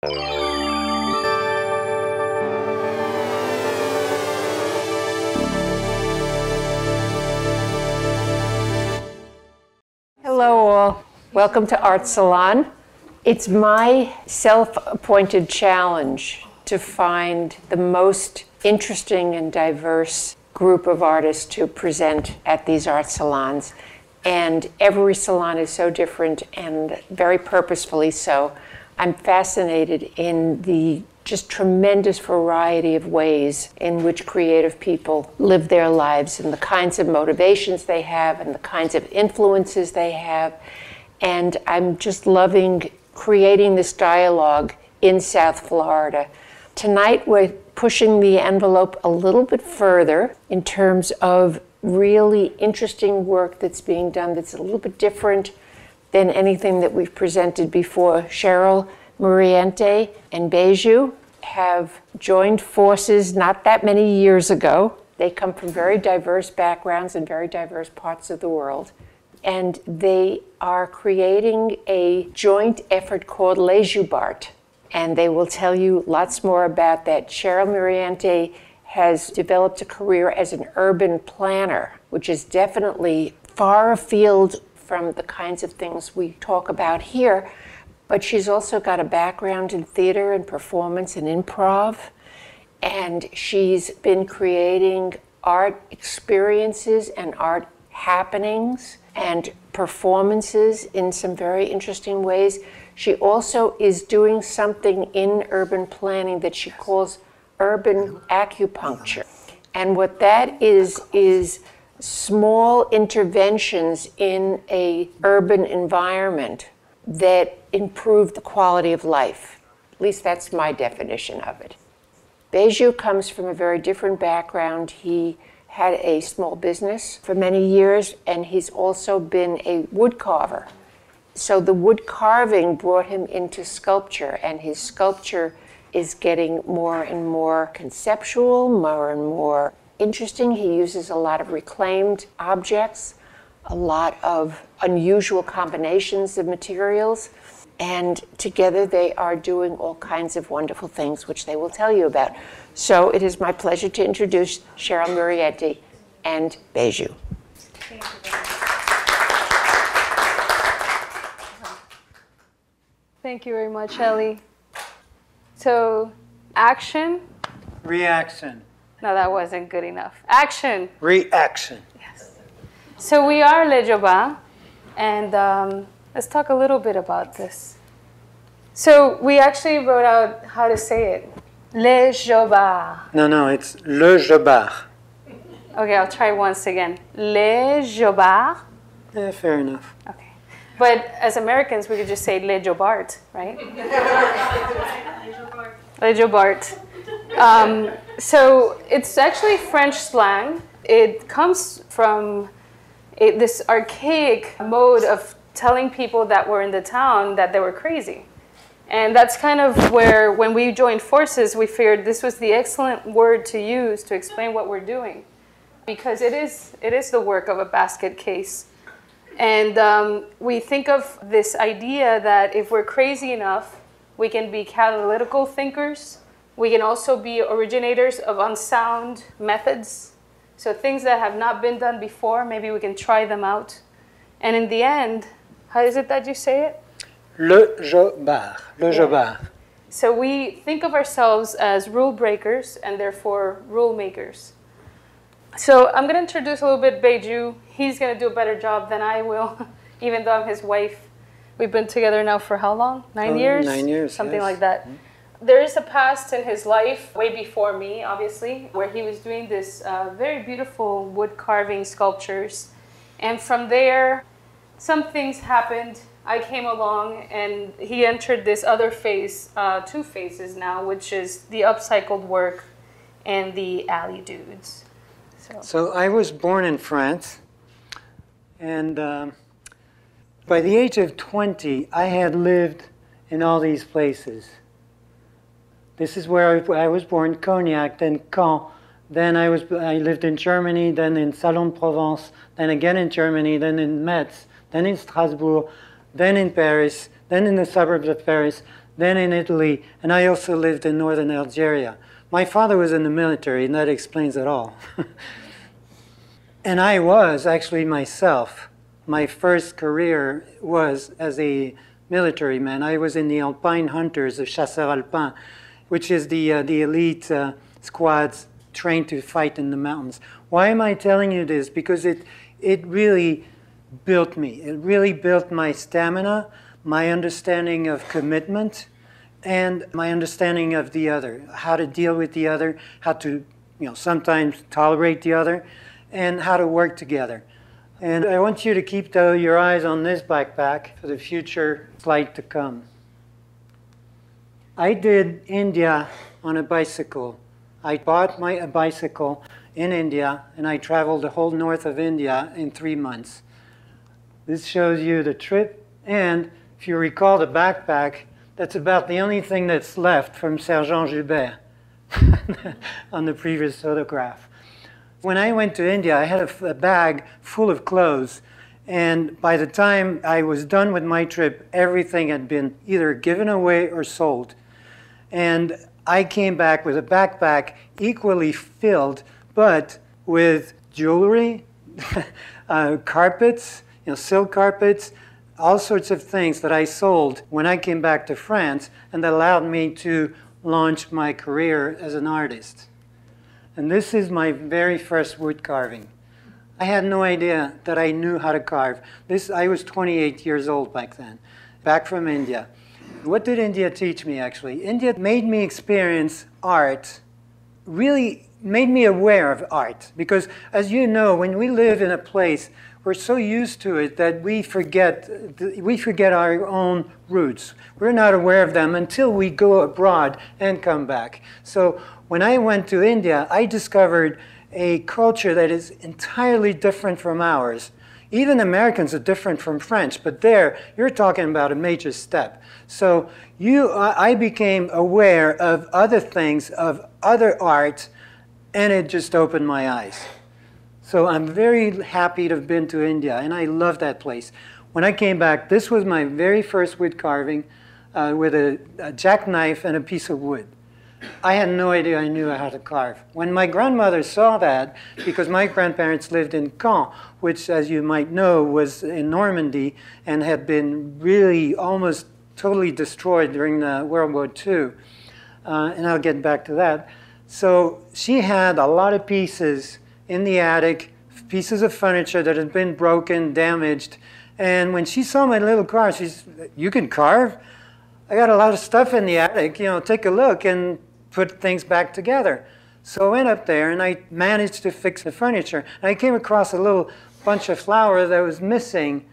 Hello all, welcome to Art Salon. It's my self-appointed challenge to find the most interesting and diverse group of artists to present at these art salons. And every salon is so different and very purposefully so. I'm fascinated in the just tremendous variety of ways in which creative people live their lives and the kinds of motivations they have and the kinds of influences they have. And I'm just loving creating this dialogue in South Florida. Tonight we're pushing the envelope a little bit further in terms of really interesting work that's being done that's a little bit different than anything that we've presented before. Sherryl, Muriente, and Béju have joined forces not that many years ago. They come from very diverse backgrounds and very diverse parts of the world. And they are creating a joint effort called Lejobart. And they will tell you lots more about that. Sherryl Muriente has developed a career as an urban planner, which is definitely far afield from the kinds of things we talk about here. But she's also got a background in theater and performance and improv. And she's been creating art experiences and art happenings and performances in some very interesting ways. She also is doing something in urban planning that she calls Urban Acupuncture. And what that is small interventions in an urban environment that improve the quality of life. At least that's my definition of it. Béju comes from a very different background. He had a small business for many years, and he's also been a wood carver. So the wood carving brought him into sculpture, and his sculpture is getting more and more conceptual, more and more interesting. He uses a lot of reclaimed objects, a lot of unusual combinations of materials, and together they are doing all kinds of wonderful things, which they will tell you about. So it is my pleasure to introduce Sherryl Muriente and Béju. Thank you very much, Ellie. So, action. Reaction. No, that wasn't good enough. Action. Reaction. Yes. So we are Lejobart, and let's talk a little bit about this. So we actually wrote out how to say it. Lejobart. No, it's Lejobart. Okay, I'll try once again. Lejobart. Yeah, fair enough. Okay. But as Americans, we could just say Lejobart, right? Lejobart. So it's actually French slang. It comes from this archaic mode of telling people that were in the town that they were crazy. And that's kind of where, when we joined forces, we figured this was the excellent word to use to explain what we're doing. Because it is the work of a basket case. And we think of this idea that if we're crazy enough, we can be catalytical thinkers. We can also be originators of unsound methods. So things that have not been done before, maybe we can try them out. And in the end, how is it that you say it? Lejobart. Lejobart. So we think of ourselves as rule breakers and therefore rule makers. So I'm going to introduce a little bit Béju. He's going to do a better job than I will, even though I'm his wife. We've been together now for how long? 9 years? 9 years, something yes. like that. There is a past in his life, way before me, obviously, where he was doing this very beautiful wood carving sculptures. And from there, some things happened. I came along, and he entered this other phase, 2 phases now, which is the upcycled work and the alley dudes. So I was born in France, and by the age of 20, I had lived in all these places. This is where I was born, Cognac, then Caen. Then I lived in Germany, then in Salon-de-Provence, then again in Germany, then in Metz, then in Strasbourg, then in Paris, then in the suburbs of Paris, then in Italy, and I also lived in northern Algeria. My father was in the military, and that explains it all. And I was actually myself. My first career was as a military man. I was in the Alpine Hunters, the Chasseurs Alpins, which is the elite squads trained to fight in the mountains. Why am I telling you this? Because it really built me. It really built my stamina, my understanding of commitment, and my understanding of the other, how to deal with the other, how to, sometimes tolerate the other, and how to work together. And I want you to keep your eyes on this backpack for the future flight to come. I did India on a bicycle. I bought a bicycle in India, and I traveled the whole north of India in 3 months. This shows you the trip, and if you recall the backpack, that's about the only thing that's left from Sergent Joubert on the previous photograph. When I went to India, I had a bag full of clothes, and by the time I was done with my trip, everything had been either given away or sold. And I came back with a backpack equally filled, but with jewelry, carpets, silk carpets, all sorts of things that I sold when I came back to France, and that allowed me to launch my career as an artist. And this is my very first wood carving. I had no idea that I knew how to carve. I was 28 years old back then, back from India. What did India teach me, actually? India made me experience art, really made me aware of art. Because, as you know, when we live in a place, we're so used to it that we forget our own roots. We're not aware of them until we go abroad and come back. So when I went to India, I discovered a culture that is entirely different from ours. Even Americans are different from French, but there, you're talking about a major step. So I became aware of other things, of other art, and it just opened my eyes. So I'm very happy to have been to India, and I love that place. When I came back, this was my very first wood carving with a jackknife and a piece of wood. I had no idea I knew how to carve. When my grandmother saw that, because my grandparents lived in Caen, which, as you might know, was in Normandy and had been really almost totally destroyed during the World War II, and I'll get back to that. So she had a lot of pieces in the attic, pieces of furniture that had been broken, damaged, and when she saw my little carve, she's, "You can carve? I got a lot of stuff in the attic, take a look and put things back together." So I went up there and I managed to fix the furniture. And I came across a little bunch of flower that was missing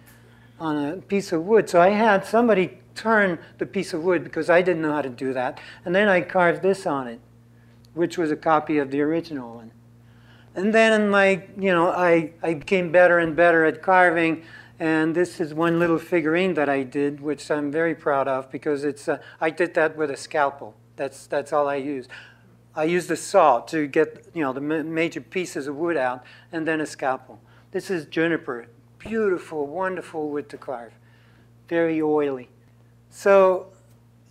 on a piece of wood. So I had somebody turn the piece of wood because I didn't know how to do that. And then I carved this on it, which was a copy of the original one. And then I became better and better at carving. And this is one little figurine that I did, which I'm very proud of because I did that with a scalpel. That's all I used. I used a saw to get the major pieces of wood out, and then a scalpel. This is juniper, beautiful, wonderful wood to carve, very oily. So,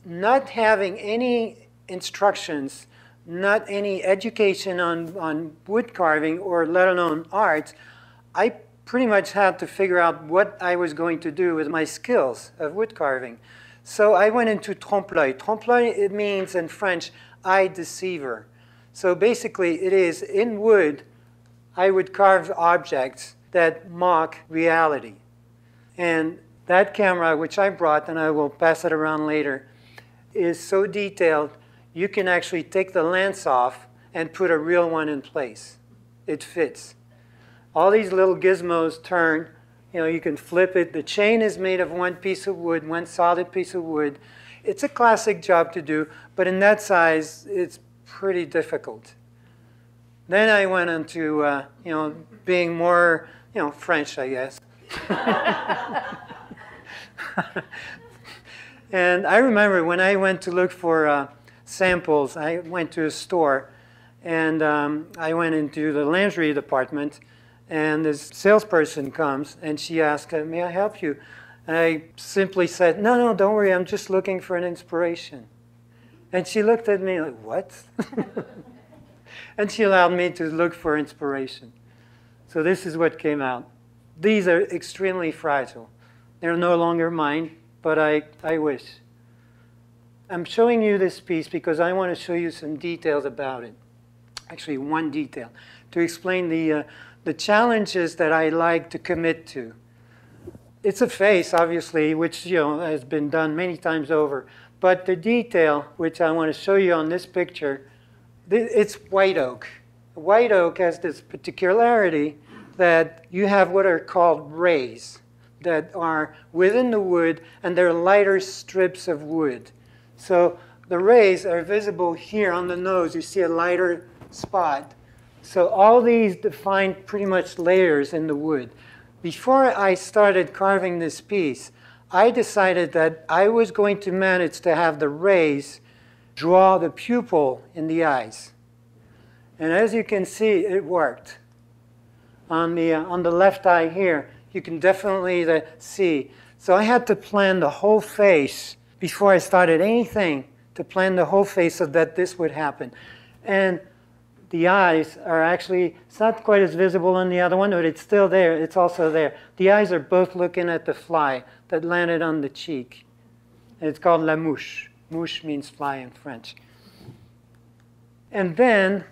not having any instructions, not any education on wood carving or let alone art, I pretty much had to figure out what I was going to do with my skills of wood carving. So I went into trompe-l'œil. Trompe-l'œil, it means in French, eye deceiver. So basically it is, in wood, I would carve objects that mock reality. And that camera, which I brought, and I will pass it around later, is so detailed, you can actually take the lens off and put a real one in place. It fits. All these little gizmos turn. You can flip it. The chain is made of one piece of wood, one solid piece of wood. It's a classic job to do, but in that size, it's pretty difficult. Then I went into, being more, French, I guess. And I remember when I went to look for samples, I went to a store, and I went into the lingerie department. And this salesperson comes, and she asks, "May I help you?" And I simply said, no, no, don't worry, I'm just looking for an inspiration. And she looked at me like, what? And she allowed me to look for inspiration. So this is what came out. These are extremely fragile. They're no longer mine, but I wish. I'm showing you this piece because I want to show you some details about it. Actually, one detail, to explain the challenges that I like to commit to. It's a face, obviously, which has been done many times over. But the detail, which I want to show you on this picture, it's white oak. White oak has this particularity that you have what are called rays that are within the wood, and they're lighter strips of wood. So the rays are visible here on the nose. You see a lighter spot. So all these define pretty much layers in the wood. Before I started carving this piece, I decided that I was going to manage to have the rays draw the pupil in the eyes. And as you can see, it worked. On the left eye here, you can definitely see. So I had to plan the whole face before I started anything, to plan the whole face so that this would happen. And the eyes are actually, it's not quite as visible on the other one, but it's still there. It's also there. The eyes are both looking at the fly that landed on the cheek. And it's called la mouche. Mouche means fly in French. And then,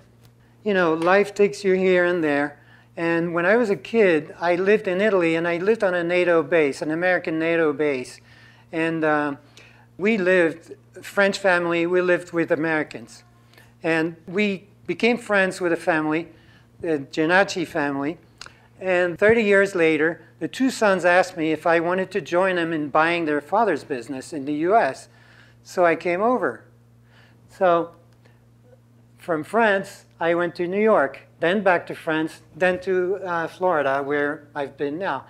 life takes you here and there. And when I was a kid, I lived in Italy, and I lived on a NATO base, an American NATO base. And we lived, French family, we lived with Americans. And we became friends with a family, the Gennacci family. And 30 years later, the two sons asked me if I wanted to join them in buying their father's business in the US. So I came over. So from France, I went to New York, then back to France, then to Florida, where I've been now.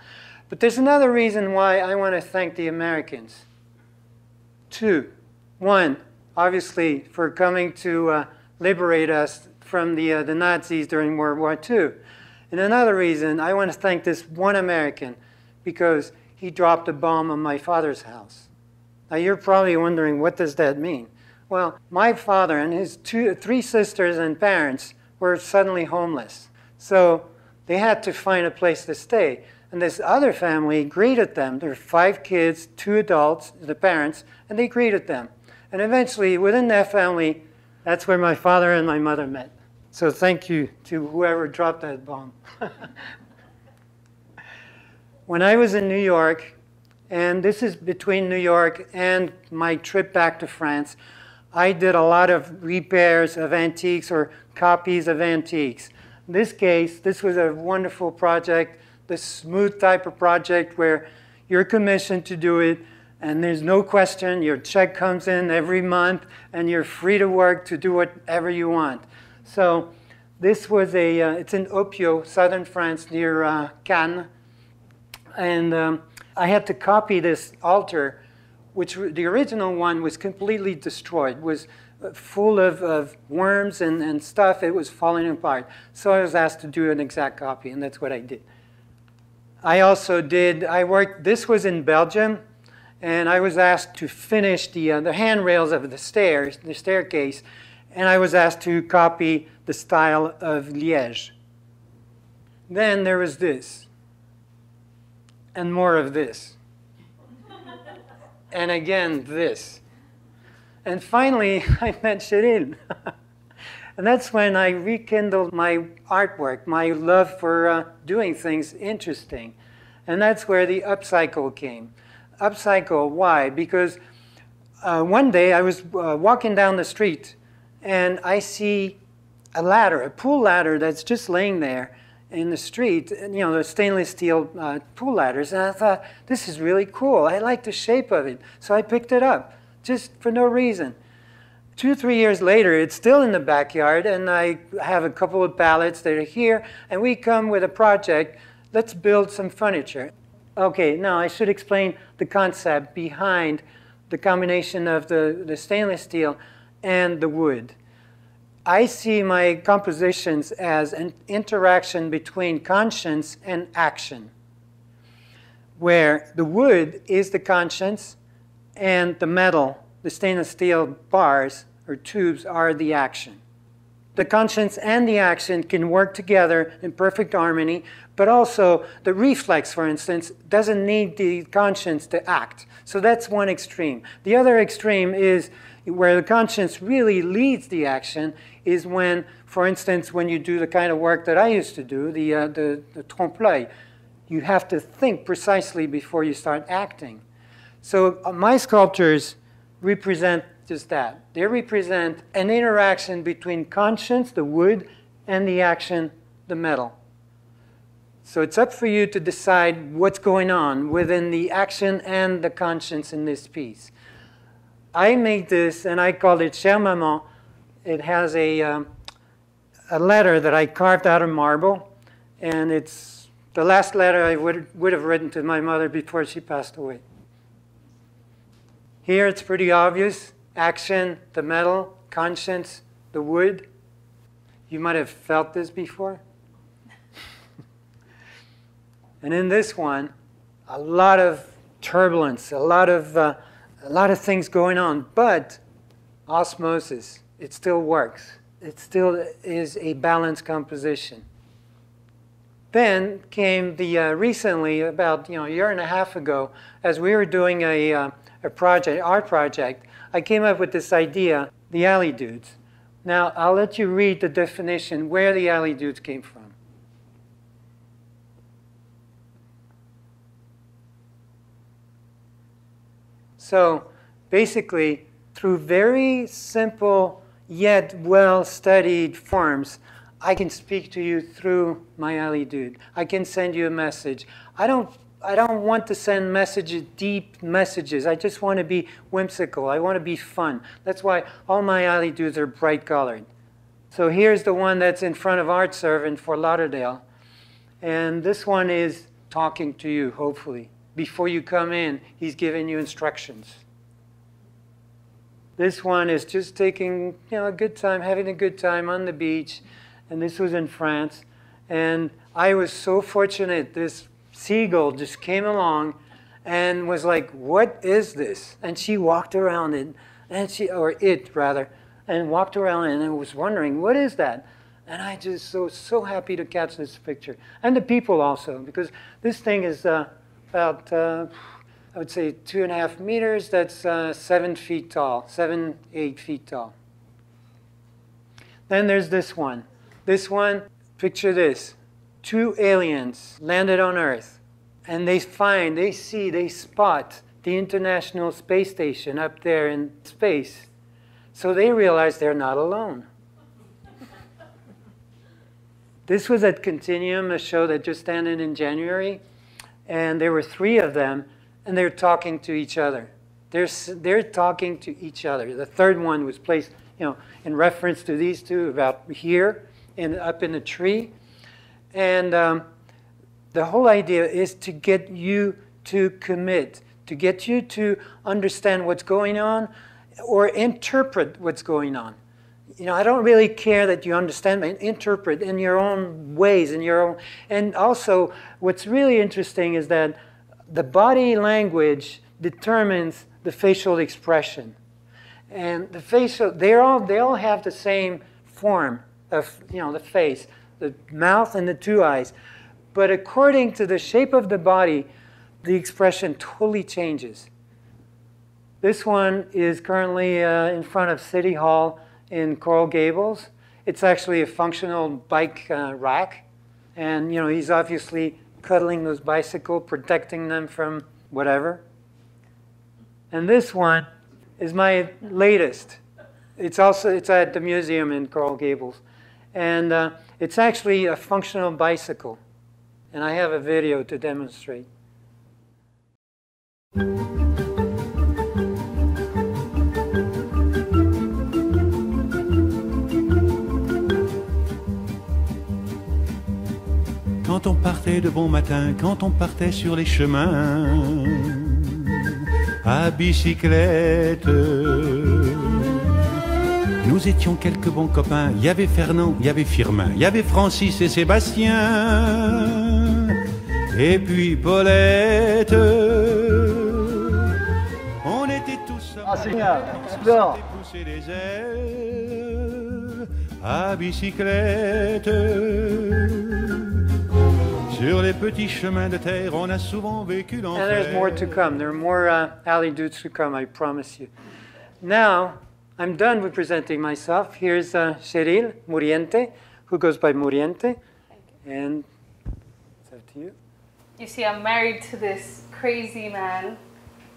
But there's another reason why I want to thank the Americans. Two. One, obviously, for coming to liberate us from the Nazis during World War II. And another reason, I want to thank this one American because he dropped a bomb on my father's house. Now you're probably wondering, what does that mean? Well, my father and his three sisters and parents were suddenly homeless. So they had to find a place to stay. And this other family greeted them. There were 5 kids, 2 adults, the parents, and they greeted them. And eventually, within that family, that's where my father and my mother met. So thank you to whoever dropped that bomb. When I was in New York, and this is between New York and my trip back to France, I did a lot of repairs of antiques or copies of antiques. In this case, this was a wonderful project, the smooth type of project where you're commissioned to do it, and there's no question, your check comes in every month, and you're free to work to do whatever you want. So this was it's in Opio, southern France, near Cannes. And I had to copy this altar, which the original one was completely destroyed, was full of worms and stuff. It was falling apart. So I was asked to do an exact copy, and that's what I did. This was in Belgium, and I was asked to finish the handrails of the staircase, and I was asked to copy the style of Liège. Then there was this, and more of this, and again this. And finally, I met Sherryl. And that's when I rekindled my artwork, my love for doing things interesting. And that's where the upcycle came. Upcycle, why? Because one day I was walking down the street, and I see a ladder, a pool ladder that's just laying there in the street, and, the stainless steel pool ladders. And I thought, this is really cool. I like the shape of it. So I picked it up, just for no reason. 2 or 3 years later, it's still in the backyard, and I have a couple of pallets that are here, and we come with a project. Let's build some furniture. Okay, now I should explain the concept behind the combination of the stainless steel and the wood. I see my compositions as an interaction between conscience and action. where the wood is the conscience and the metal, the stainless steel bars or tubes, are the action. The conscience and the action can work together in perfect harmony, but also the reflex, for instance, doesn't need the conscience to act. So that's one extreme. The other extreme is where the conscience really leads the action is when, for instance, when you do the kind of work that I used to do, the trompe-l'œil, you have to think precisely before you start acting. So my sculptures represent just that. They represent an interaction between conscience, the wood, and the action, the metal. So it's up for you to decide what's going on within the action and the conscience in this piece. I made this, and I called it Chère Maman. It has a letter that I carved out of marble, and it's the last letter I would have written to my mother before she passed away. Here it's pretty obvious. Action, the metal, conscience, the wood. You might have felt this before. And in this one, a lot of turbulence, a lot of things going on, but osmosis, it still works. It still is a balanced composition. Then came the recently, about a year and a half ago, as we were doing a project, art project, I came up with this idea, the alley dudes. Now, I'll let you read the definition where the alley dudes came from. So, basically, through very simple yet well-studied forms, I can speak to you through my alley dude. I can send you a message. I don't want to send messages, deep messages. I just want to be whimsical. I want to be fun. That's why all my alley dudes are bright colored. So here's the one that's in front of Art Serve in Fort Lauderdale. And this one is talking to you, hopefully. Before you come in, he's giving you instructions. This one is just taking a good time, having a good time on the beach. And this was in France. And I was so fortunate. This seagull just came along and was like, what is this? And she walked around it, or it rather, and walked around it and was wondering, what is that? And I just so happy to catch this picture. And the people also, because this thing is about, I would say 2.5 meters. That's 7 feet tall, 8 feet tall. Then there's this one. This one, picture this. 2 aliens landed on Earth, and they spot the International Space Station up there in space. So they realize they're not alone. This was at Continuum, a show that just ended in January, and there were 3 of them, and they're talking to each other. They're talking to each other. The third one was placed, in reference to these 2 about here, up in the tree. And the whole idea is to get you to commit, to get you to understand what's going on or interpret what's going on. I don't really care that you understand, but interpret in your own ways, and also what's really interesting is that the body language determines the facial expression. And the facial, they all have the same form of, the face, the mouth and the 2 eyes. But according to the shape of the body, the expression totally changes. This one is currently in front of City Hall in Coral Gables. It's actually a functional bike rack. And, he's obviously cuddling those bicycles, protecting them from whatever. And this one is my latest. It's at the museum in Coral Gables. And it's actually a functional bicycle. And I have a video to demonstrate. Quand on partait de bon matin, quand on partait sur les chemins, à bicyclette, nous étions quelques bons copains. Il y avait Fernand, il y avait Firmin, il y avait Francis et Sébastien. et puis Paulette. On était tous à pousser les ailes à bicyclette. Sur les petits chemins de terre, on a souvent vécu l'enfer. And there's more to come. There are more alley duets to come, I promise you. Now, I'm done with presenting myself. Here's Sherryl Muriente, who goes by Muriente. And it's up to you. You see, I'm married to this crazy man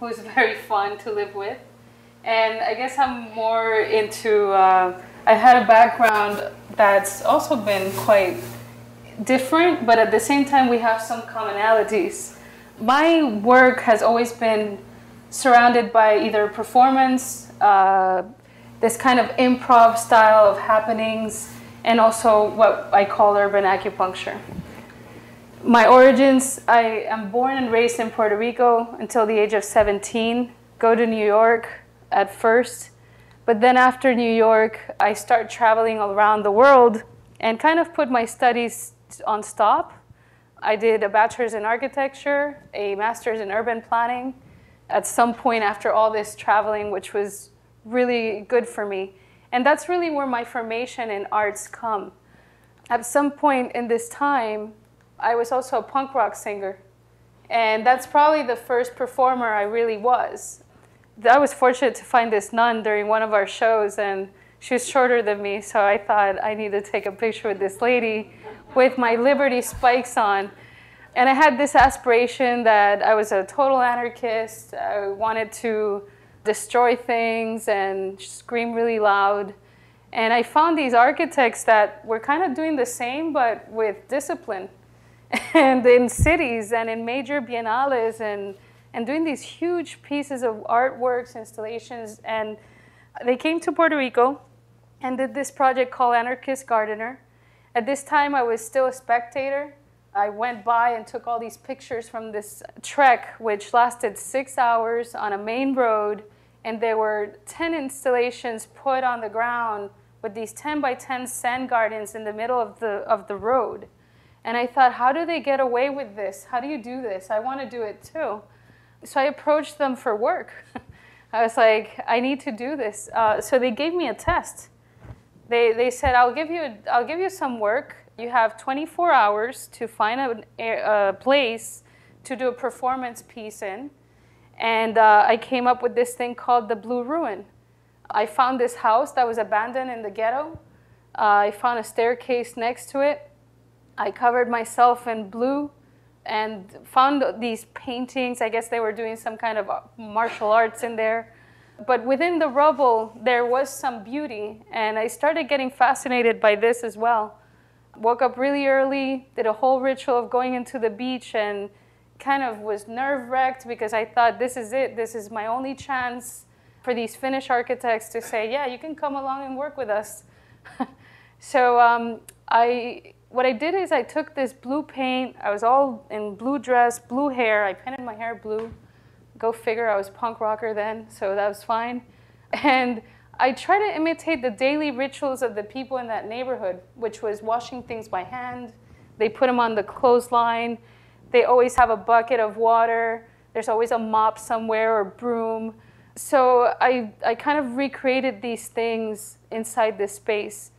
who's very fun to live with. And I guess I'm more into, I had a background that's also been quite different, but at the same time we have some commonalities. My work has always been surrounded by either performance, this kind of improv style of happenings, and also what I call urban acupuncture. My origins, I am born and raised in Puerto Rico until the age of 17, go to New York at first, but then after New York, I start traveling around the world and kind of put my studies on stop. I did a bachelor's in architecture, a master's in urban planning at some point after all this traveling, which was really good for me. And that's really where my formation in arts come. At some point in this time, I was also a punk rock singer. And that's probably the first performer I really was. I was fortunate to find this nun during one of our shows, and she was shorter than me, so I thought I need to take a picture with this lady with my Liberty spikes on. And I had this aspiration that I was a total anarchist. I wanted to destroy things and scream really loud. And I found these architects that were kind of doing the same, but with discipline. And in cities and in major biennales and doing these huge pieces of artworks, installations. And they came to Puerto Rico and did this project called Anarchist Gardener. At this time, I was still a spectator. I went by and took all these pictures from this trek, which lasted 6 hours on a main road. And there were 10 installations put on the ground with these 10 by 10 sand gardens in the middle of the road. And I thought, how do they get away with this? How do you do this? I want to do it too. So I approached them for work. I was like, I need to do this. So they gave me a test. They said, I'll give you some work. You have 24 hours to find a place to do a performance piece in. And I came up with this thing called the Blue Ruin. I found this house that was abandoned in the ghetto. I found a staircase next to it. I covered myself in blue and found these paintings. I guess they were doing some kind of martial arts in there. But within the rubble, there was some beauty. And I started getting fascinated by this as well. Woke up really early, did a whole ritual of going into the beach, and kind of was nerve-wracked because I thought, this is it. This is my only chance for these Finnish architects to say, yeah, you can come along and work with us. So what I did is I took this blue paint. I was all in blue dress, blue hair. I painted my hair blue. Go figure, I was a punk rocker then, so that was fine. And I tried to imitate the daily rituals of the people in that neighborhood, which was washing things by hand. They put them on the clothesline. They always have a bucket of water. There's always a mop somewhere or broom. So I kind of recreated these things inside this space.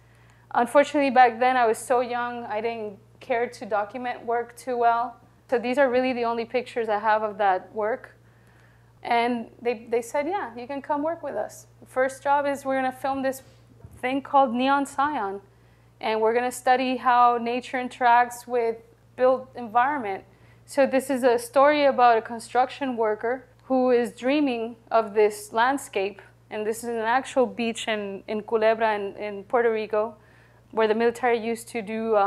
Unfortunately, back then I was so young, I didn't care to document work too well. So these are really the only pictures I have of that work. And they said, yeah, you can come work with us. The first job is we're going to film this thing called Neon Scion. And we're going to study how nature interacts with built environment. So this is a story about a construction worker who is dreaming of this landscape. And this is an actual beach in Culebra in Puerto Rico, where the military used to do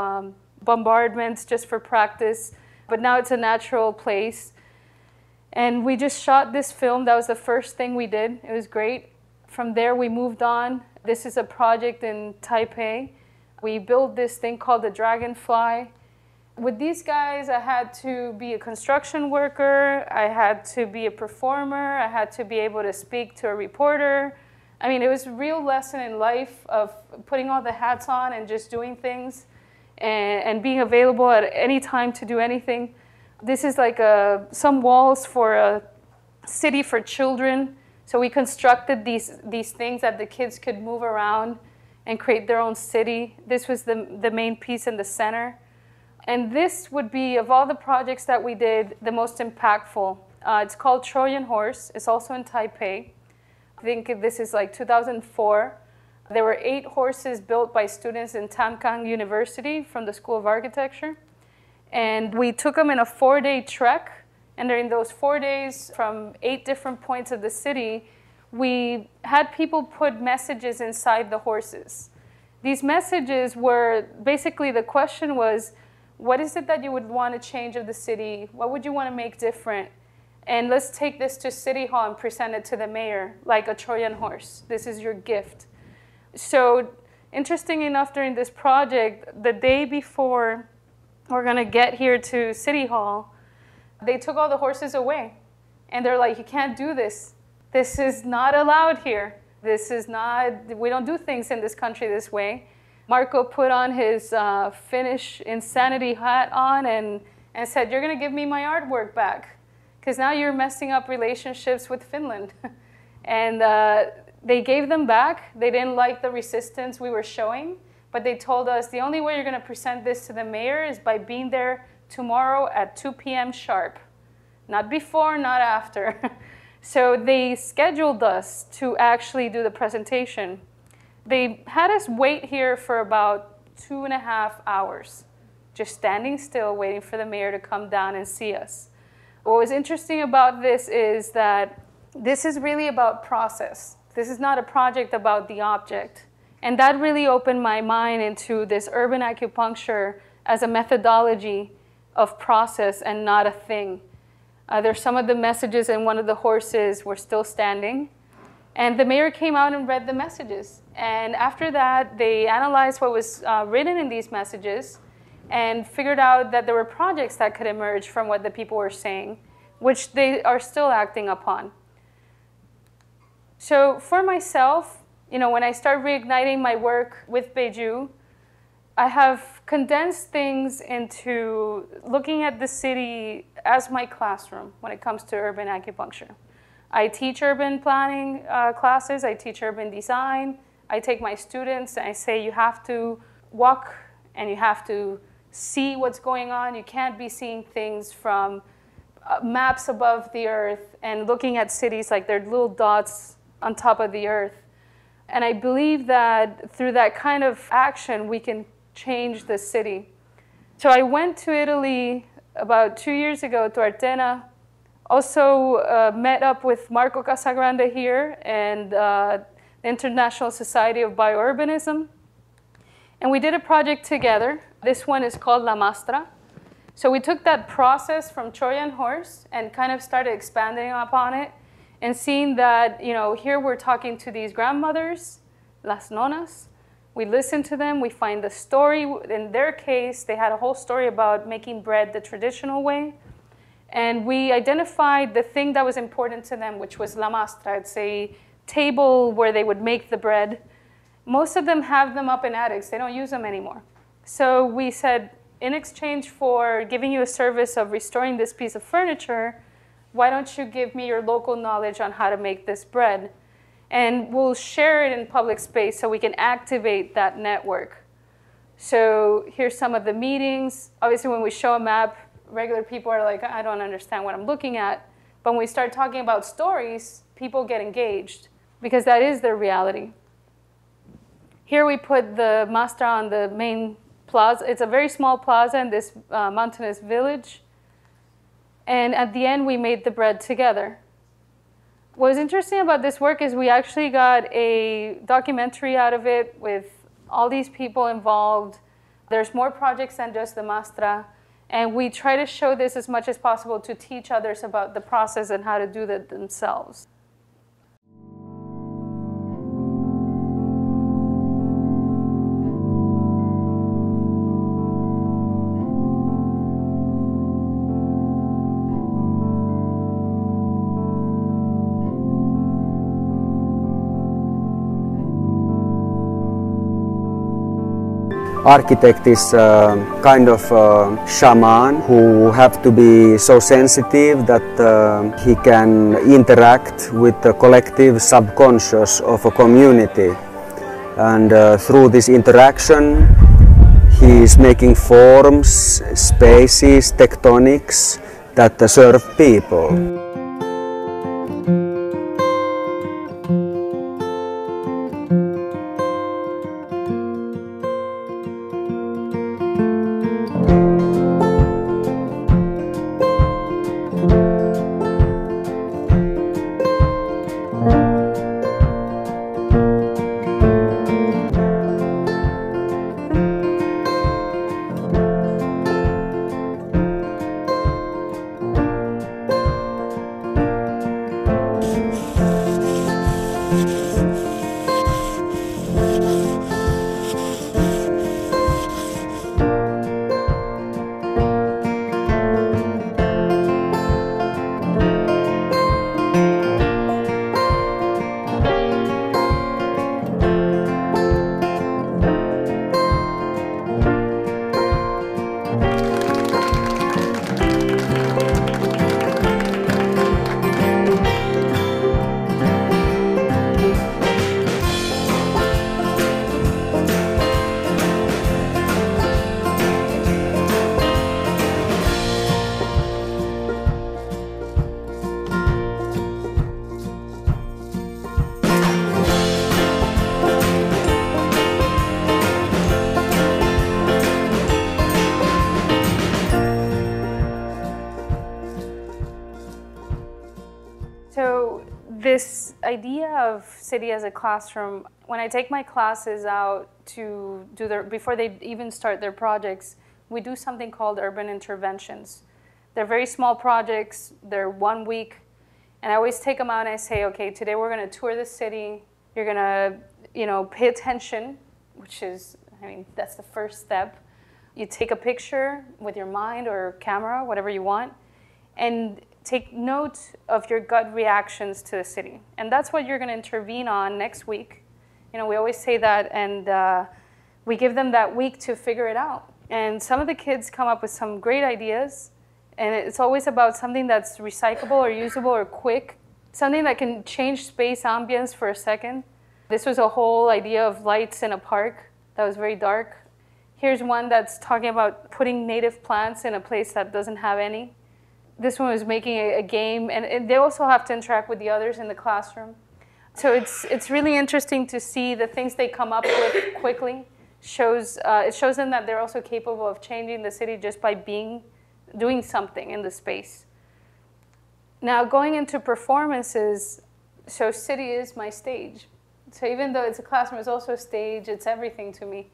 bombardments just for practice. But now it's a natural place. And we just shot this film. That was the first thing we did. It was great. From there, we moved on. This is a project in Taipei. We built this thing called the Dragonfly. With these guys, I had to be a construction worker. I had to be a performer. I had to be able to speak to a reporter. I mean, it was a real lesson in life of putting all the hats on and just doing things and being available at any time to do anything. This is like some walls for a city for children. So we constructed these things that the kids could move around and create their own city. This was the main piece in the center. And this would be, of all the projects that we did, the most impactful. It's called Trojan Horse. It's also in Taipei. I think this is like 2004. There were 8 horses built by students in Tankang University from the School of Architecture. And we took them in a 4-day trek. And during those 4 days, from 8 different points of the city, we had people put messages inside the horses. These messages were, basically the question was, what is it that you would want to change of the city? What would you want to make different? And let's take this to City Hall and present it to the mayor, like a Trojan horse. This is your gift. So interesting enough, during this project, the day before we're going to get here to City Hall, they took all the horses away. And they're like, you can't do this. This is not allowed here. This is not, we don't do things in this country this way. Marco put on his Finnish insanity hat on and said, you're going to give me my artwork back, because now you're messing up relationships with Finland. And they gave them back. They didn't like the resistance we were showing, but they told us the only way you're going to present this to the mayor is by being there tomorrow at 2 p.m. sharp. Not before, not after. So they scheduled us to actually do the presentation. They had us wait here for about 2.5 hours, just standing still, waiting for the mayor to come down and see us. What was interesting about this is that this is really about process. This is not a project about the object. And that really opened my mind into this urban acupuncture as a methodology of process and not a thing. There's some of the messages in one of the horses were still standing. And the mayor came out and read the messages. And after that, they analyzed what was written in these messages and figured out that there were projects that could emerge from what the people were saying, which they are still acting upon. So for myself, when I start reigniting my work with Béju, I have condensed things into looking at the city as my classroom when it comes to urban acupuncture. I teach urban planning classes, I teach urban design. I take my students and I say you have to walk and you have to see what's going on. You can't be seeing things from maps above the earth and looking at cities like they're little dots on top of the earth. And I believe that through that kind of action, we can change the city. So I went to Italy about 2 years ago to Artena. Also met up with Marco Casagrande here and the International Society of Biourbanism. And we did a project together. This one is called La Mastra. So we took that process from Trojan Horse and kind of started expanding upon it and seeing that, here we're talking to these grandmothers, las nonas. We listen to them, we find the story. In their case, they had a whole story about making bread the traditional way. And we identified the thing that was important to them, which was la mastra. It's a table where they would make the bread. Most of them have them up in attics. They don't use them anymore. So we said, in exchange for giving you a service of restoring this piece of furniture, why don't you give me your local knowledge on how to make this bread? And we'll share it in public space so we can activate that network. So here's some of the meetings. Obviously, when we show a map, regular people are like, I don't understand what I'm looking at. But when we start talking about stories, people get engaged because that is their reality. Here we put the mastra on the main plaza. It's a very small plaza in this mountainous village. And at the end, we made the bread together. What was interesting about this work is we actually got a documentary out of it with all these people involved. There's more projects than just the mastra. And we try to show this as much as possible to teach others about the process and how to do that themselves. Architect is kind of a shaman who have to be so sensitive that he can interact with the collective subconscious of a community. And through this interaction, he is making forms, spaces, tectonics that serve people. This idea of city as a classroom, when I take my classes out to do before they even start their projects, we do something called urban interventions. They're very small projects, they're 1 week, and I always take them out and I say, okay, today we're gonna tour the city, you're gonna, pay attention, which is, that's the first step. You take a picture with your mind or camera, whatever you want, and take note of your gut reactions to the city. And that's what you're going to intervene on next week. We always say that, and we give them that week to figure it out. And some of the kids come up with some great ideas, and it's always about something that's recyclable or usable or quick, something that can change space ambience for a second. This was a whole idea of lights in a park that was very dark. Here's one that's talking about putting native plants in a place that doesn't have any. This one was making a game, and they also have to interact with the others in the classroom. So it's really interesting to see the things they come up with quickly. It shows them that they're also capable of changing the city just by doing something in the space. Now, going into performances, so city is my stage. So even though it's a classroom, it's also a stage, it's everything to me.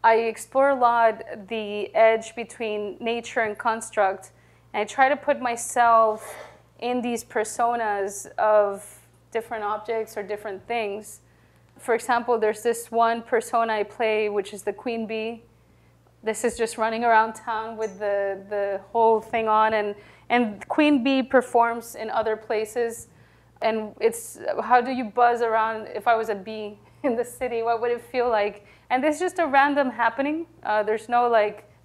I explore a lot the edge between nature and construct, and I try to put myself in these personas of different objects or different things. For example, there's this one persona I play, which is the queen bee. This is just running around town with the whole thing on, and queen bee performs in other places. And it's, how do you buzz around? If I was a bee in the city, what would it feel like? And this is just a random happening. There's no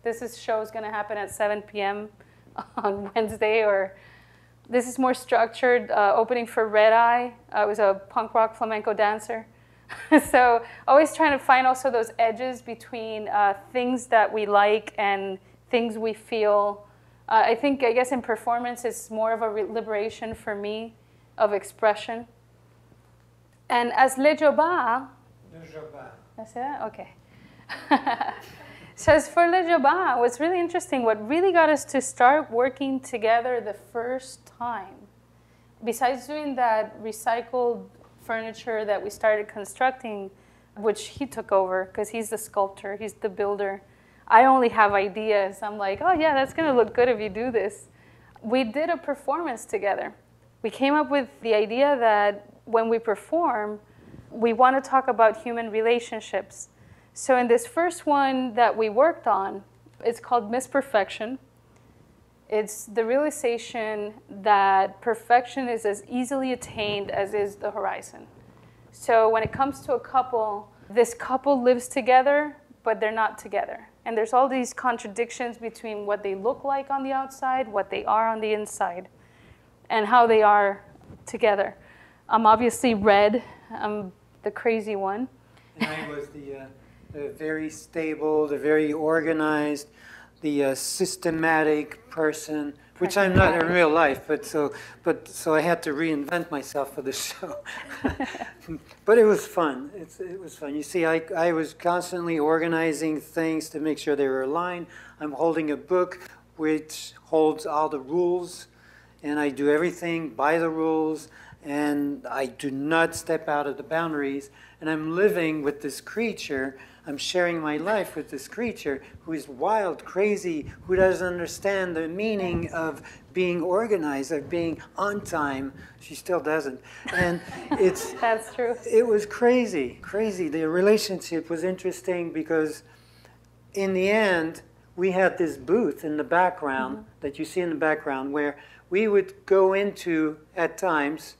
this show is going to happen at 7 p.m. on Wednesday, or this is more structured. Opening for Red Eye. I was a punk rock flamenco dancer. So always trying to find also those edges between things that we like and things we feel. I guess in performance it's more of a liberation for me of expression. And as Lejobart, I say that? Okay. So as for Lejobart, what's really interesting, what really got us to start working together the first time, besides doing that recycled furniture that we started constructing, which he took over because he's the sculptor, he's the builder. I only have ideas. I'm like, oh yeah, that's going to look good if you do this. We did a performance together. We came up with the idea that when we perform, we want to talk about human relationships. So in this first one that we worked on, it's called Misperfection. It's the realization that perfection is as easily attained as is the horizon. So when it comes to a couple, this couple lives together, but they're not together. And there's all these contradictions between what they look like on the outside, what they are on the inside, and how they are together. I'm obviously red. I'm the crazy one. And I was the very stable, the very organized, the systematic person, which I'm not in real life, but so I had to reinvent myself for the show. But it was fun. It was fun. You see, I was constantly organizing things to make sure they were aligned. I'm holding a book which holds all the rules, and I do everything by the rules, and I do not step out of the boundaries. And I'm living with this creature. I'm sharing my life with this creature who is wild, crazy, who doesn't understand the meaning of being organized, of being on time. She still doesn't. And it's... That's true. It was crazy, crazy. The relationship was interesting because in the end, we had this booth in the background that you see in the background where we would go into at times,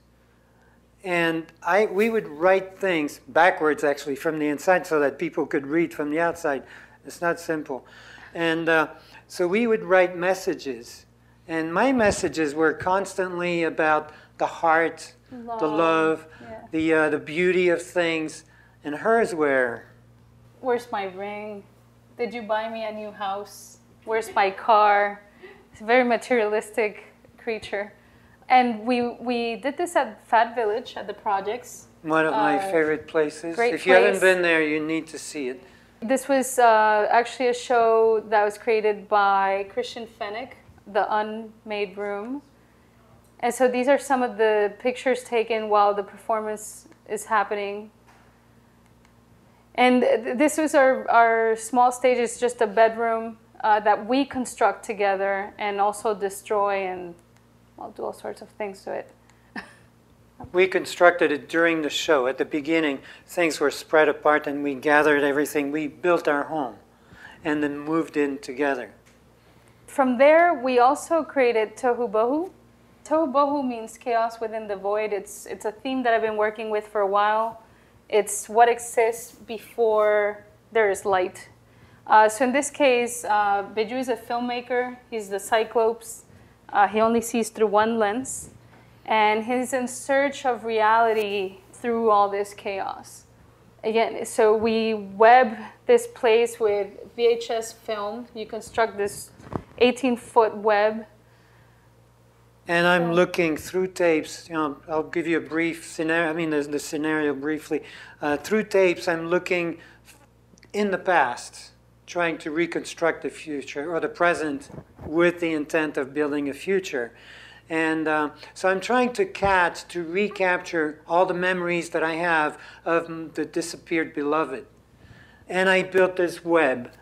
and we would write things backwards, actually, from the inside so that people could read from the outside. It's not simple. And so we would write messages. And my messages were constantly about the heart, the love, the beauty of things. And hers were... Where's my ring? Did you buy me a new house? Where's my car? It's a very materialistic creature. And we did this at Fat Village, at the projects. One of my favorite places. Great If you haven't been there, you need to see it. This was actually a show that was created by Christian Fennick, The Unmade Room. And so these are some of the pictures taken while the performance is happening. And this was our small stage. It's just a bedroom that we construct together and also destroy, and I'll do all sorts of things to it. We constructed it during the show. At the beginning, things were spread apart and we gathered everything. We built our home and then moved in together. From there, we also created Tohu Bohu. Tohu Bohu means chaos within the void. It's a theme that I've been working with for a while. It's what exists before there is light. So in this case, Béju is a filmmaker. He's the Cyclops. He only sees through one lens. And he's in search of reality through all this chaos. Again, so we web this place with VHS film. You construct this 18-foot web. And I'm looking through tapes. I'll give you a brief scenario. I mean, the scenario briefly. Through tapes, I'm looking in the past, trying to reconstruct the future or the present with the intent of building a future. And so I'm trying to recapture all the memories that I have of the disappeared beloved. And I built this web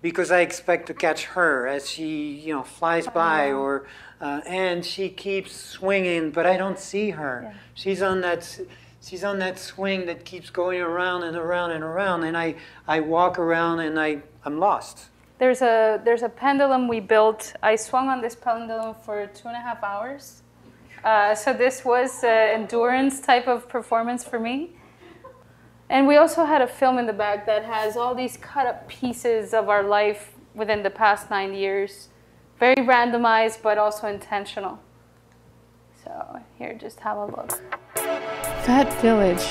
because I expect to catch her as she, flies by, or and she keeps swinging, but I don't see her. Yeah. She's on that swing that keeps going around and around and around, and I walk around and I'm lost. There's a pendulum we built. I swung on this pendulum for 2.5 hours. So this was an endurance type of performance for me. And we also had a film in the back that has all these cut up pieces of our life within the past 9 years. Very randomized, but also intentional. So here, just have a look. Fat Village.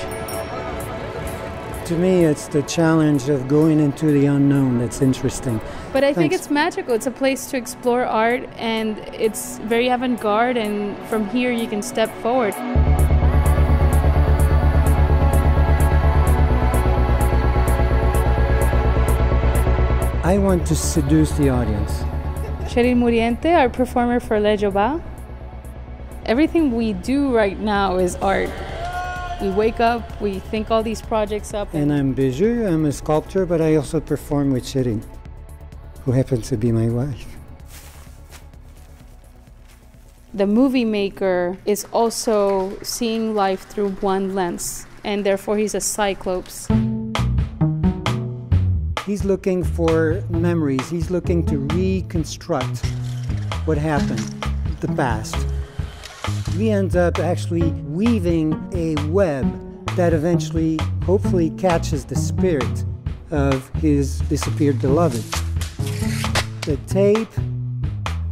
To me, it's the challenge of going into the unknown that's interesting. But I think it's magical. It's a place to explore art, and it's very avant-garde, and from here you can step forward. I want to seduce the audience. Sherryl and Muriente, our performer for Lejobart. Everything we do right now is art. We wake up, we think all these projects up. And I'm Béju, I'm a sculptor, but I also perform with Sherryl, who happens to be my wife. The movie maker is also seeing life through one lens, and therefore he's a cyclops. He's looking for memories. He's looking to reconstruct what happened, the past. We end up actually weaving a web that eventually, hopefully, catches the spirit of his disappeared beloved. The tape,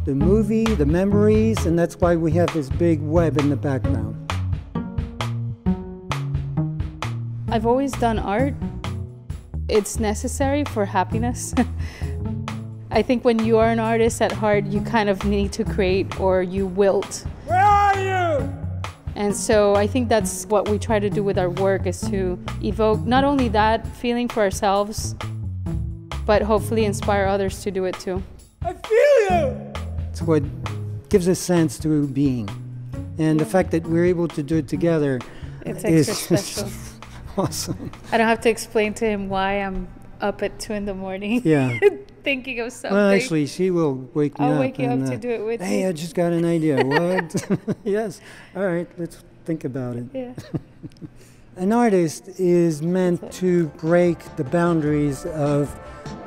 the movie, the memories, and that's why we have this big web in the background. I've always done art. It's necessary for happiness. I think when you are an artist at heart, you kind of need to create or you wilt. Where are you? And so I think that's what we try to do with our work, is to evoke not only that feeling for ourselves, but hopefully inspire others to do it too. I feel you! It's what gives a sense to being. And the fact that we're able to do it together It's is extra special. awesome. I don't have to explain to him why I'm up at 2 a.m. Yeah. thinking of something. Well, actually, she will wake me up. I'll wake you and, up to do it with hey, you. I just got an idea. What? Yes. All right, let's think about it. Yeah. An artist is meant to break the boundaries of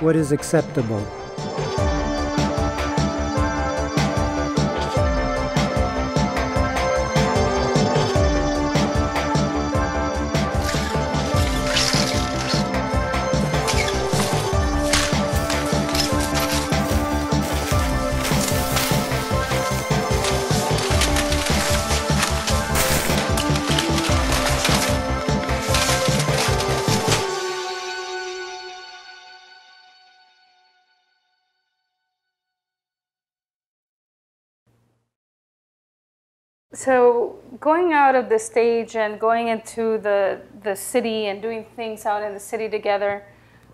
what is acceptable. So going out of the stage and going into the city and doing things out in the city together,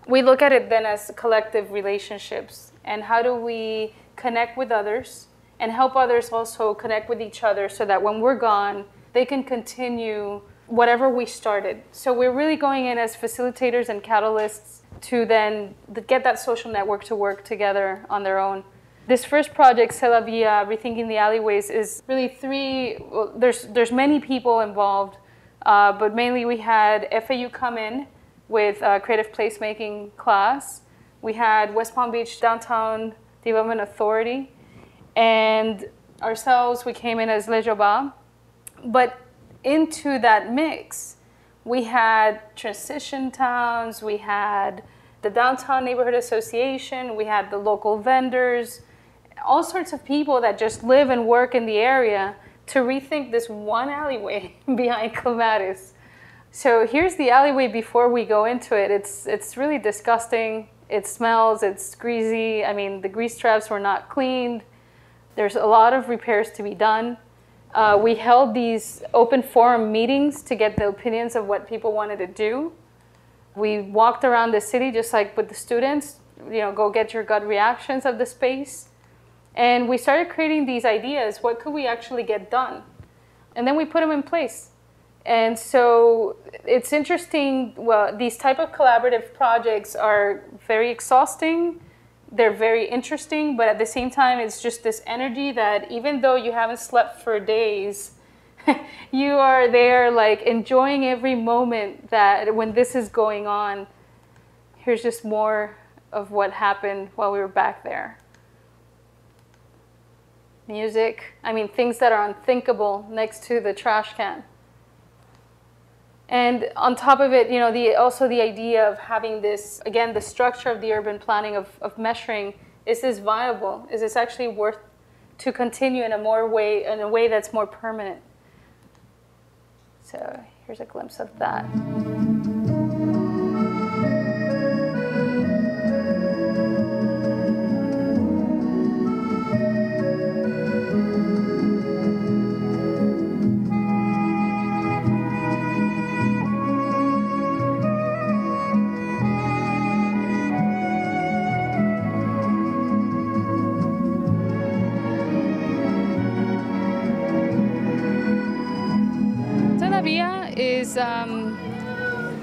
we look at it then as collective relationships. And how do we connect with others and help others also connect with each other so that when we're gone, they can continue whatever we started. So we're really going in as facilitators and catalysts to then get that social network to work together on their own. This first project, C'est la Vie, Rethinking the Alleyways, is really there's many people involved, but mainly we had FAU come in with a creative placemaking class. We had West Palm Beach Downtown Development Authority, and ourselves, we came in as Lejobart. But into that mix, we had transition towns, we had the Downtown Neighborhood Association, we had the local vendors, all sorts of people that just live and work in the area to rethink this one alleyway behind Clematis. So here's the alleyway before we go into it. It's really disgusting. It smells, it's greasy. I mean, the grease traps were not cleaned. There's a lot of repairs to be done. We held these open forum meetings to get the opinions of what people wanted to do. We walked around the city just like with the students, go get your gut reactions of the space. And we started creating these ideas. What could we actually get done? And then we put them in place. And so it's interesting. Well, these type of collaborative projects are very exhausting. They're very interesting, but at the same time, it's just this energy that even though you haven't slept for days, you are there like enjoying every moment that when this is going on. Here's just more of what happened while we were back there. Music, things that are unthinkable next to the trash can. And on top of it, also the idea of having this, again, the structure of the urban planning of measuring, is this viable? Is this actually worth to continue in a way that's more permanent? So here's a glimpse of that.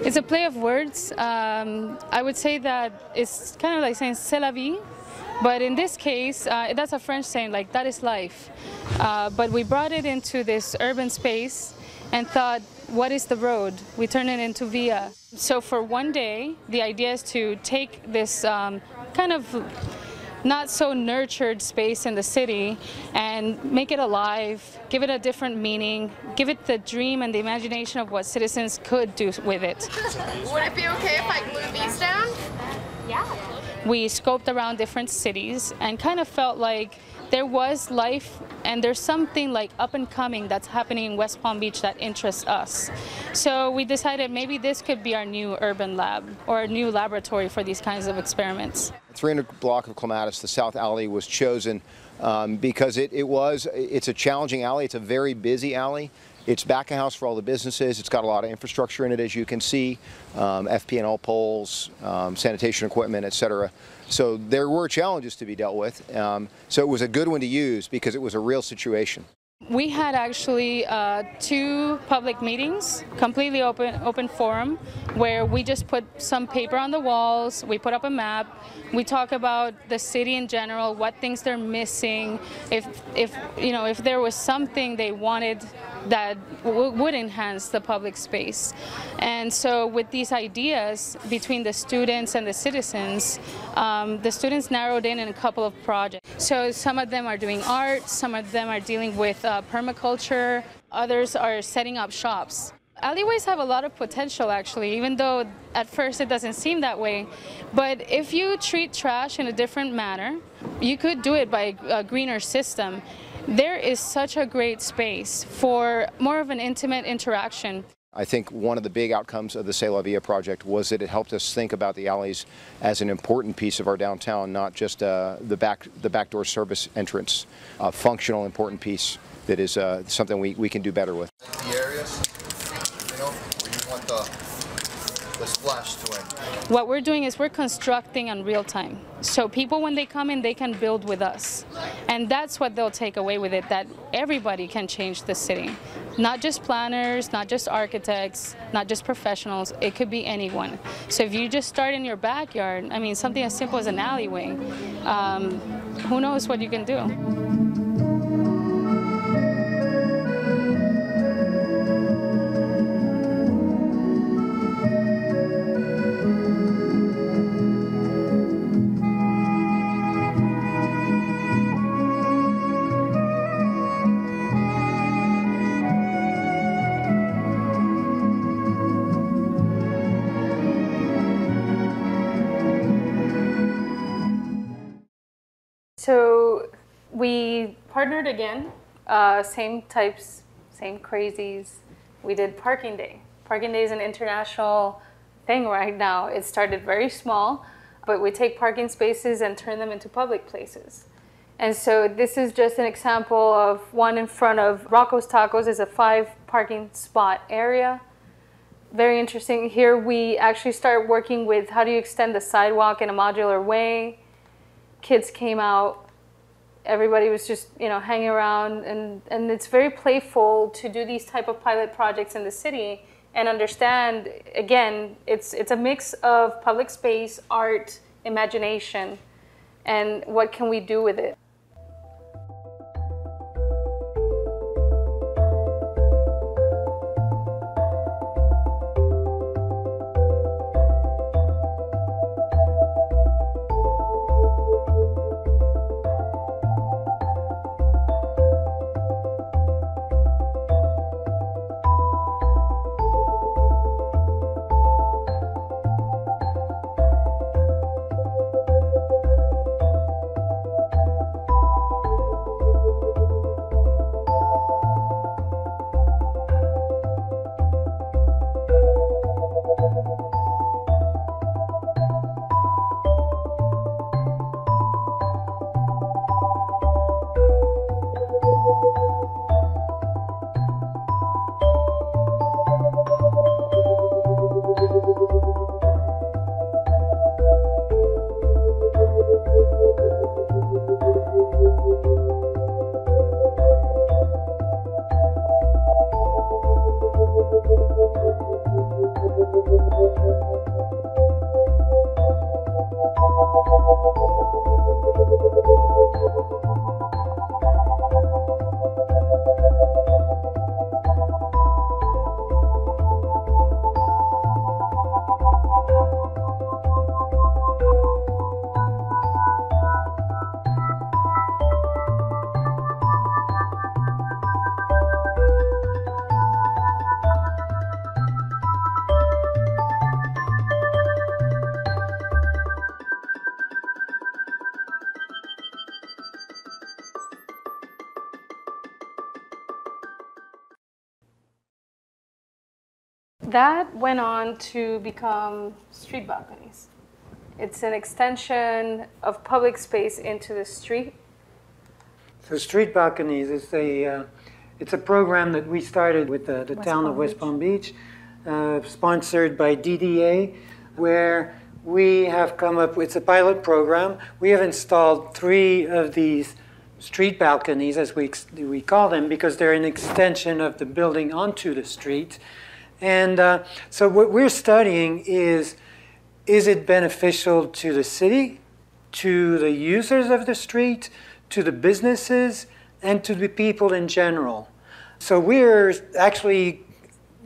It's a play of words. I would say that it's kind of like saying c'est la vie, but in this case, that's a French saying, like that is life. But we brought it into this urban space and thought, what is the road? We turn it into via. So for one day, the idea is to take this kind of not so nurtured space in the city and make it alive, give it a different meaning, give it the dream and the imagination of what citizens could do with it. Would it be okay if I glued these down? Yeah. We scoped around different cities and kind of felt like there was life and there's something like up and coming that's happening in West Palm Beach that interests us. So we decided maybe this could be our new urban lab or a new laboratory for these kinds of experiments. 300 block of Clematis, the South Alley, was chosen because it's a challenging alley. It's a very busy alley. It's back of house for all the businesses. It's got a lot of infrastructure in it, as you can see, FP&L poles, sanitation equipment, etc. So there were challenges to be dealt with. So it was a good one to use because it was a real situation. We had actually 2 public meetings, completely open forum, where we just put some paper on the walls, we put up a map, we talk about the city in general, what things they're missing, if there was something they wanted that would enhance the public space. And so with these ideas between the students and the students narrowed in a couple of projects. So some of them are doing art, some of them are dealing with permaculture, others are setting up shops. Alleyways have a lot of potential actually, even though at first it doesn't seem that way. But if you treat trash in a different manner, you could do it by a greener system. There is such a great space for more of an intimate interaction. I think one of the big outcomes of the C'est La Vie project was that it helped us think about the alleys as an important piece of our downtown, not just the backdoor service entrance, a functional important piece that is something we can do better with. The areas, where you want the splash to end. What we're doing is we're constructing in real time. So people, when they come in, they can build with us. And that's what they'll take away with it, that everybody can change the city. Not just planners, not just architects, not just professionals, it could be anyone. So if you just start in your backyard, I mean, something as simple as an alleyway, who knows what you can do. So we partnered again, same types, same crazies. We did Parking Day. Parking Day is an international thing right now. It started very small, but we take parking spaces and turn them into public places. And so this is just an example of one in front of Rocco's Tacos. Is a 5 parking spot area. Very interesting. Here we actually start working with how do you extend the sidewalk in a modular way. Kids came out, everybody was just hanging around, and it's very playful to do these type of pilot projects in the city and understand, again, it's a mix of public space, art, imagination, and what can we do with it. That went on to become street balconies. It's an extension of public space into the street. So street balconies is it's a program that we started with the town of West Palm Beach, sponsored by DDA, where we have come up with a pilot program. We have installed 3 of these street balconies, as we call them, because they're an extension of the building onto the street. And so what we're studying is it beneficial to the city, to the users of the street, to the businesses, and to the people in general? So we're actually,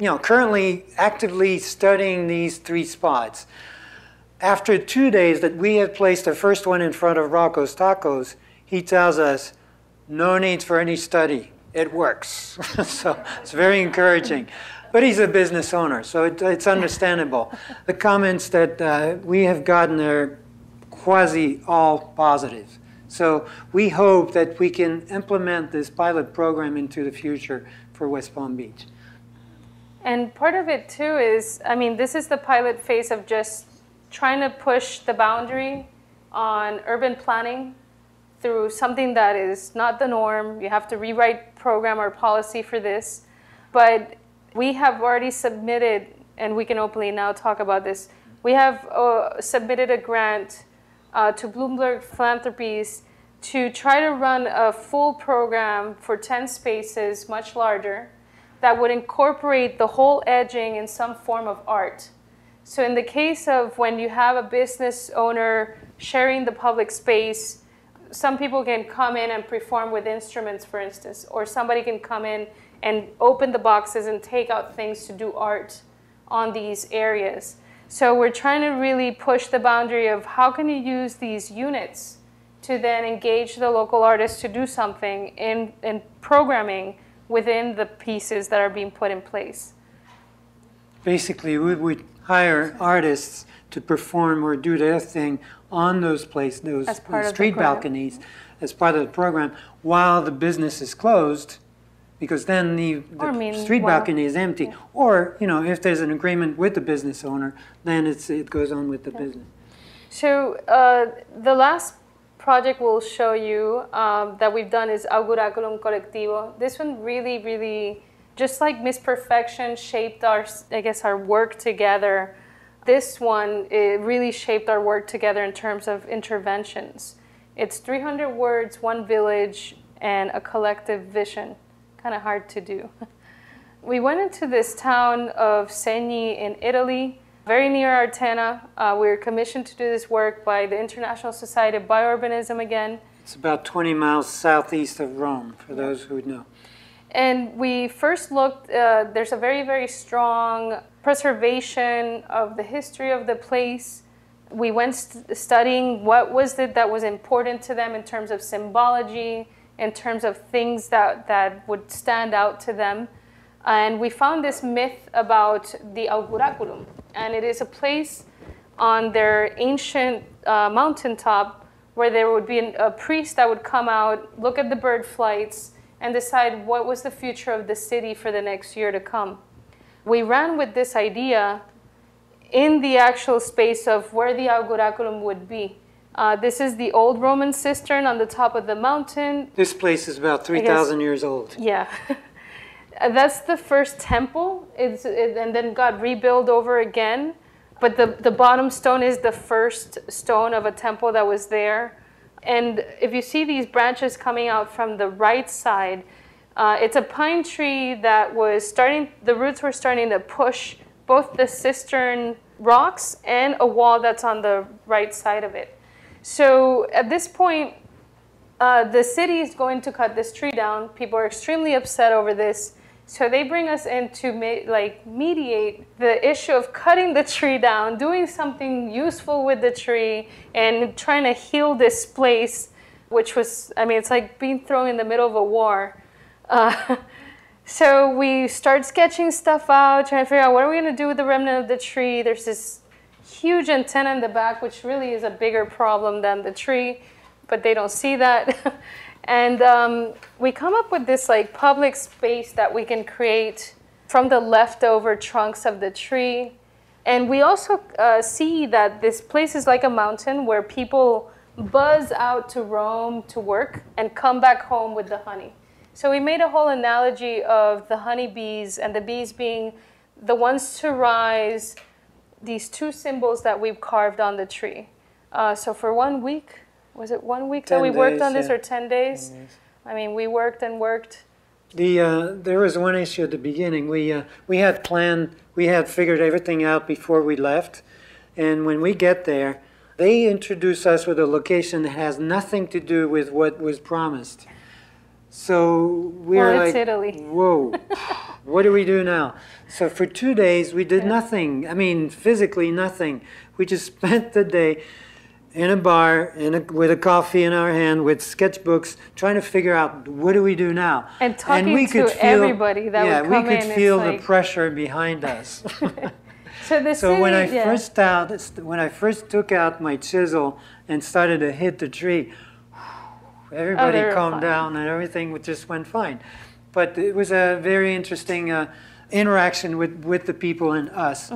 currently actively studying these 3 spots. After 2 days that we had placed the first one in front of Rocco's Tacos, he tells us, no need for any study. It works. So it's very encouraging. But he's a business owner, so it's understandable. The comments that we have gotten are quasi all positive. So we hope that we can implement this pilot program into the future for West Palm Beach. And part of it too is, this is the pilot phase of just trying to push the boundary on urban planning through something that is not the norm. You have to rewrite program or policy for this. But we have already submitted, and we can openly now talk about this, we have submitted a grant to Bloomberg Philanthropies to try to run a full program for 10 spaces, much larger, that would incorporate the whole edging in some form of art. So in the case of when you have a business owner sharing the public space, some people can come in and perform with instruments, for instance, or somebody can come in and open the boxes and take out things to do art on these areas. So we're trying to really push the boundary of how can you use these units to then engage the local artists to do something in programming within the pieces that are being put in place. Basically, we would hire artists to perform or do their thing on those street balconies as part of the program while the business is closed, because then the street balcony is empty. Yeah. Or, if there's an agreement with the business owner, then it goes on with the business. So the last project we'll show you that we've done is Algo Colectivo. This one really, really, just like Miss Perfection shaped our work together, this one, it really shaped our work together in terms of interventions. It's 300 words, 1 village, and a collective vision. Kind of hard to do. We went into this town of Segni in Italy, very near Artena. We were commissioned to do this work by the International Society of Biourbanism again. It's about 20 miles southeast of Rome, for those who would know. And we first looked, there's a very, very strong preservation of the history of the place. We went studying what was it that was important to them in terms of symbology, in terms of things that would stand out to them. And we found this myth about the Algo, and it is a place on their ancient mountaintop where there would be a priest that would come out, look at the bird flights, and decide what was the future of the city for the next year to come. We ran with this idea in the actual space of where the Algo would be. This is the old Roman cistern on the top of the mountain. This place is about 3,000 years old. Yeah. That's the first temple, and then got rebuilt over again. But the bottom stone is the first stone of a temple that was there. And if you see these branches coming out from the right side, it's a pine tree that was the roots were starting to push both the cistern rocks and a wall that's on the right side of it. So at this point, the city is going to cut this tree down. People are extremely upset over this. So they bring us in to mediate the issue of cutting the tree down, doing something useful with the tree, and trying to heal this place, which was, it's like being thrown in the middle of a war. So we start sketching stuff out, trying to figure out what are we going to do with the remnant of the tree. There's this huge antenna in the back, which really is a bigger problem than the tree, but they don't see that. And we come up with this public space that we can create from the leftover trunks of the tree. And we also see that this place is like a mountain where people buzz out to roam, to work, and come back home with the honey. So we made a whole analogy of the honeybees and the bees being the ones to rise, these two symbols that we've carved on the tree. So for 1 week, was it 1 week that we worked on this, or 10 days? 10 days. I mean, we worked and worked. There was one issue at the beginning. We had planned, we had figured everything out before we left, and when we get there, they introduce us with a location that has nothing to do with what was promised. So we're like, Italy. Whoa, what do we do now? So for 2 days, we did nothing. I mean, physically nothing. We just spent the day in a bar, with a coffee in our hand, with sketchbooks, trying to figure out, what do we do now? And talking we to everybody that would come in. Yeah, we could feel the pressure behind us. So when I first took out my chisel and started to hit the tree, everybody calmed down and everything just went fine. But it was a very interesting interaction with the people and us.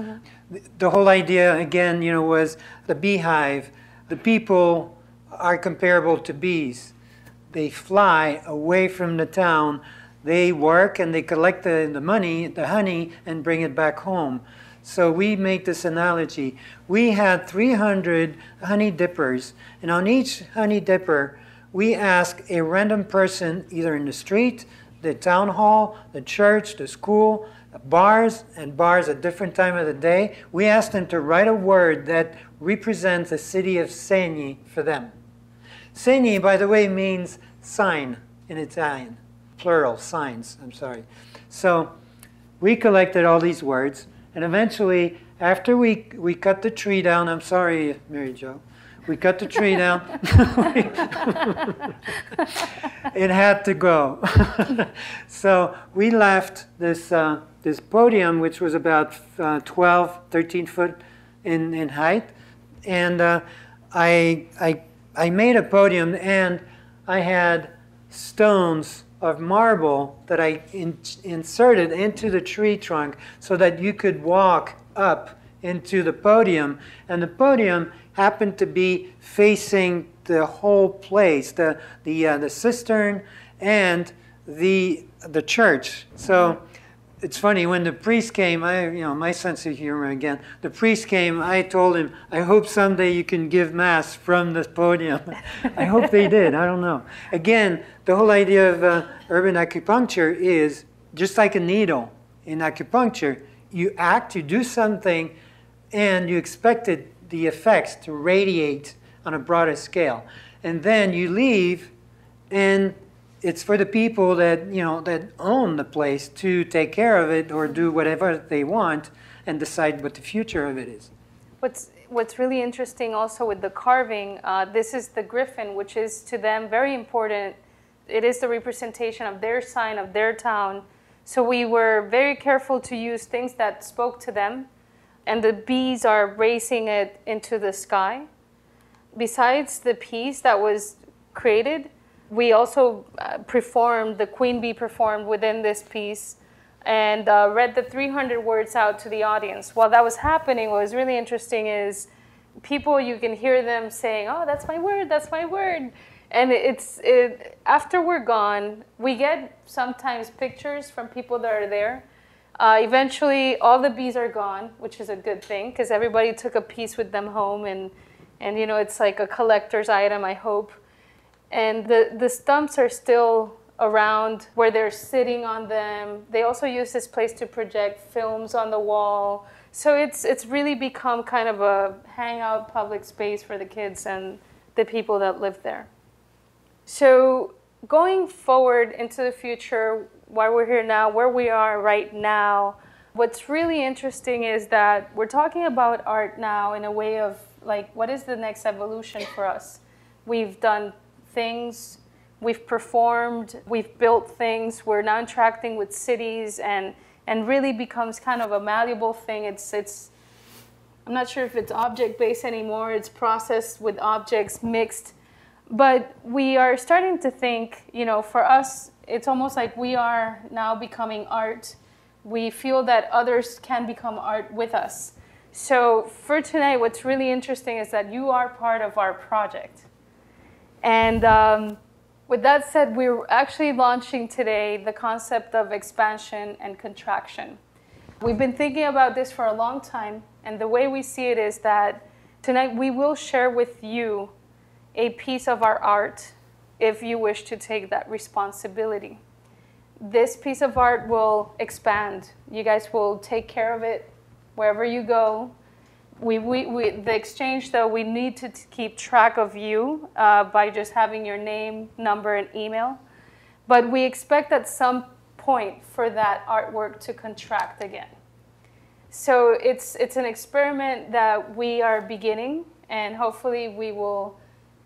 The whole idea, again, was the beehive. The people are comparable to bees. They fly away from the town. They work and they collect the money, the honey, and bring it back home. So we make this analogy. We had 300 honey dippers, and on each honey dipper, we ask a random person, either in the street, the town hall, the church, the school, bars at different time of the day, we ask them to write a word that represents the city of Segni for them. Segni, by the way, means sign in Italian. Plural, signs, I'm sorry. So we collected all these words, and eventually, after we cut the tree down, I'm sorry, Mary Jo, we cut the tree down. It had to go. So we left this podium, which was about 12, 13 foot in height. And I made a podium, and I had stones of marble that I inserted into the tree trunk so that you could walk up into the podium. And the podium happened to be facing the whole place, the cistern and the church. So it's funny, when the priest came, my sense of humor again, the priest came, I told him, I hope someday you can give mass from this podium. I hope they did, I don't know. Again, the whole idea of urban acupuncture is just like a needle. In acupuncture, you act, you do something, and you expect the effects to radiate on a broader scale. And then you leave, and it's for the people that, that own the place to take care of it or do whatever they want and decide what the future of it is. What's really interesting also with the carving, this is the griffin, which is to them very important. It is the representation of their sign, of their town. So we were very careful to use things that spoke to them. And the bees are racing it into the sky. Besides the piece that was created, we also the queen bee performed within this piece and read the 300 words out to the audience. While that was happening, what was really interesting is people, you can hear them saying, oh, that's my word, that's my word. And after we're gone, we get sometimes pictures from people that are there. Eventually, all the bees are gone, which is a good thing, because everybody took a piece with them home, and it's like a collector's item, I hope. And the stumps are still around where they're sitting on them. They also use this place to project films on the wall. So it's really become kind of a hangout public space for the kids and the people that live there. So going forward into the future, why we're here now, where we are right now, what's really interesting is that we're talking about art now in a way of like, what is the next evolution for us? We've done things, we've performed, we've built things, we're now interacting with cities and really becomes kind of a malleable thing. It's I'm not sure if it's object-based anymore, it's processed with objects mixed, but we are starting to think, for us, it's almost like we are now becoming art. we feel that others can become art with us. So for tonight, what's really interesting is that you are part of our project. And with that said, we're actually launching today the concept of expansion and contraction. We've been thinking about this for a long time, and the way we see it is that tonight we will share with you a piece of our art if you wish to take that responsibility. This piece of art will expand. You guys will take care of it wherever you go. The exchange, though, we need to keep track of you by just having your name, number, and email. But we expect at some point for that artwork to contract again. So it's an experiment that we are beginning, and hopefully we will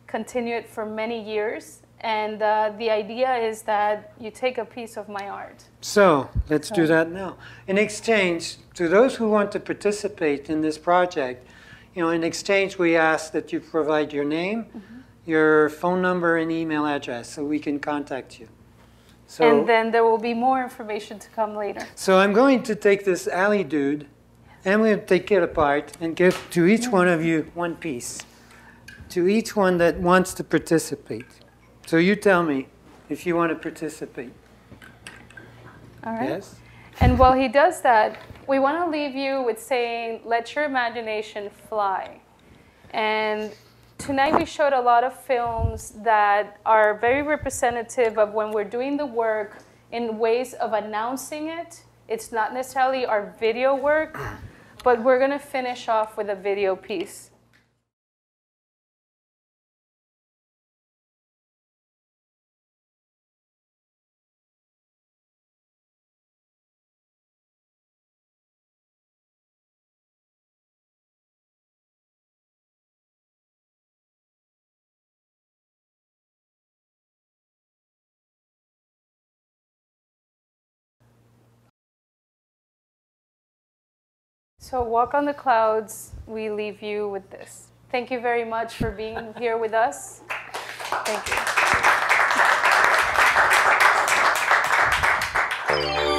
continue it for many years. And the idea is that you take a piece of my art. So let's do that now. In exchange, to those who want to participate in this project, in exchange we ask that you provide your name, your phone number, and email address so we can contact you. So, and then there will be more information to come later. So I'm going to take this alley dude, and I'm going to take it apart and give to each one of you one piece, to each one that wants to participate. So you tell me if you want to participate. All right. Yes? And while he does that, we want to leave you with saying, let your imagination fly. And tonight we showed a lot of films that are very representative of when we're doing the work in ways of announcing it. It's not necessarily our video work, but we're going to finish off with a video piece. So walk on the clouds, we leave you with this. Thank you very much for being here with us. Thank you.